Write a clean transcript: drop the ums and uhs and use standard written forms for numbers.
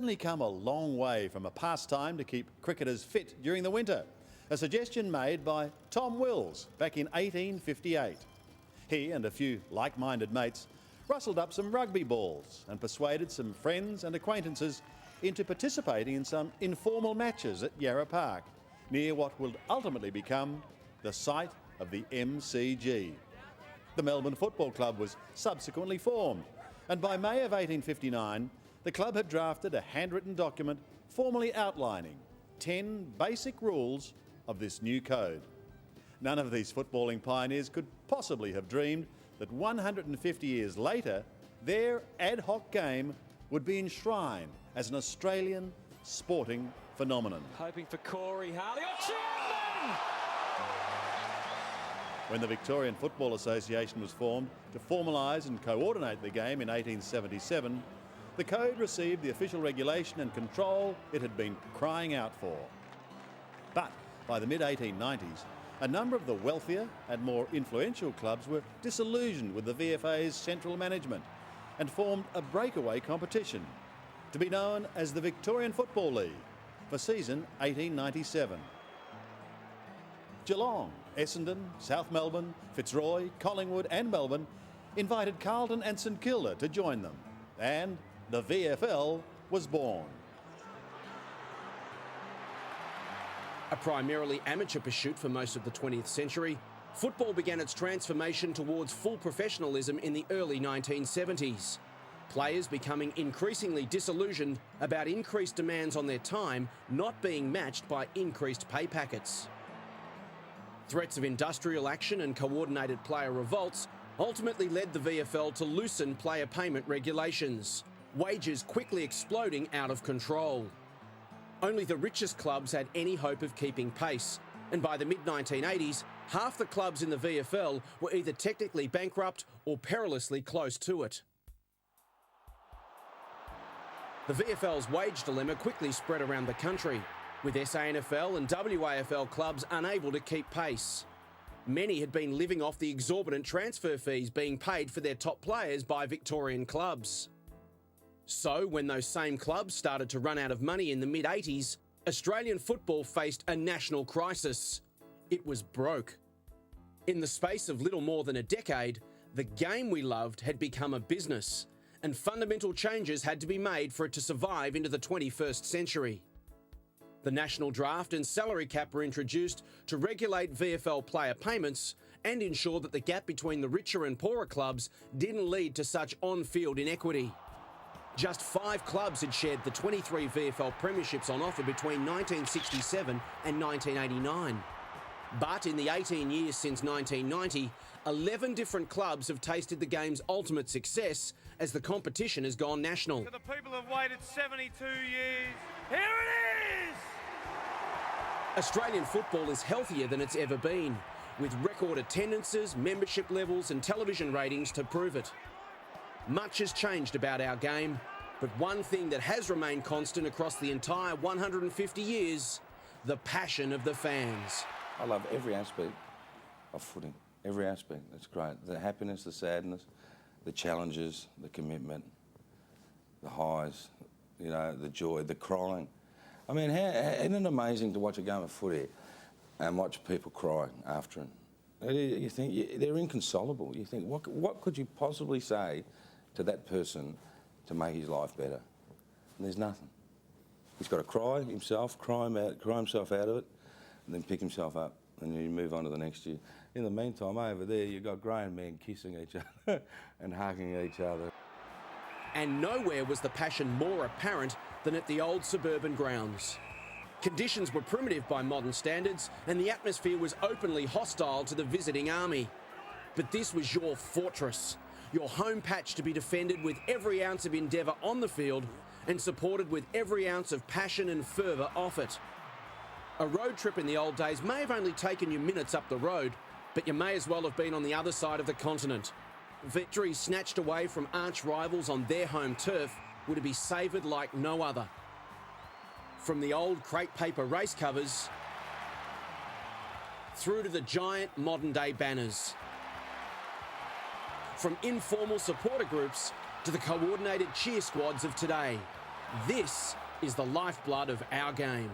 certainly come a long way from a pastime to keep cricketers fit during the winter, a suggestion made by Tom Wills back in 1858. He and a few like-minded mates rustled up some rugby balls and persuaded some friends and acquaintances into participating in some informal matches at Yarra Park, near what would ultimately become the site of the MCG. The Melbourne Football Club was subsequently formed, and by May of 1859, the club had drafted a handwritten document formally outlining 10 basic rules of this new code. None of these footballing pioneers could possibly have dreamed that 150 years later, their ad hoc game would be enshrined as an Australian sporting phenomenon. Hoping for Corey Harley. Oh, When the Victorian Football Association was formed to formalise and coordinate the game in 1877, the code received the official regulation and control it had been crying out for. But by the mid-1890s, a number of the wealthier and more influential clubs were disillusioned with the VFA's central management and formed a breakaway competition to be known as the Victorian Football League for season 1897. Geelong, Essendon, South Melbourne, Fitzroy, Collingwood and Melbourne invited Carlton and St Kilda to join them, and the VFL was born. A primarily amateur pursuit for most of the 20th century, football began its transformation towards full professionalism in the early 1970s. Players becoming increasingly disillusioned about increased demands on their time not being matched by increased pay packets. Threats of industrial action and coordinated player revolts ultimately led the VFL to loosen player payment regulations, wages quickly exploding out of control. Only the richest clubs had any hope of keeping pace, and by the mid-1980s, half the clubs in the VFL were either technically bankrupt or perilously close to it. The VFL's wage dilemma quickly spread around the country, with SANFL and WAFL clubs unable to keep pace. Many had been living off the exorbitant transfer fees being paid for their top players by Victorian clubs. So, when those same clubs started to run out of money in the mid-80s, Australian football faced a national crisis. It was broke. In the space of little more than a decade, the game we loved had become a business, and fundamental changes had to be made for it to survive into the 21st century. The national draft and salary cap were introduced to regulate VFL player payments and ensure that the gap between the richer and poorer clubs didn't lead to such on-field inequity. Just 5 clubs had shared the 23 VFL premierships on offer between 1967 and 1989. But in the 18 years since 1990, 11 different clubs have tasted the game's ultimate success as the competition has gone national. So the people have waited 72 years. Here it is! Australian football is healthier than it's ever been, with record attendances, membership levels and television ratings to prove it. Much has changed about our game, but one thing that has remained constant across the entire 150 years, the passion of the fans. I love every aspect of footy, every aspect. It's great. The happiness, the sadness, the challenges, the commitment, the highs, you know, the joy, the crying. I mean, isn't it amazing to watch a game of footy and watch people cry after it? You think they're inconsolable. You think, what could you possibly say to that person to make his life better? And there's nothing. He's got to cry himself, cry himself out of it, and then pick himself up, and you move on to the next year. In the meantime, over there, you've got grown men kissing each other and hugging each other. And nowhere was the passion more apparent than at the old suburban grounds. Conditions were primitive by modern standards, and the atmosphere was openly hostile to the visiting army. But this was your fortress, your home patch to be defended with every ounce of endeavour on the field and supported with every ounce of passion and fervour off it. A road trip in the old days may have only taken you minutes up the road, but you may as well have been on the other side of the continent. Victories snatched away from arch rivals on their home turf were to be savoured like no other. From the old crepe paper race covers through to the giant modern day banners. From informal supporter groups to the coordinated cheer squads of today. This is the lifeblood of our game.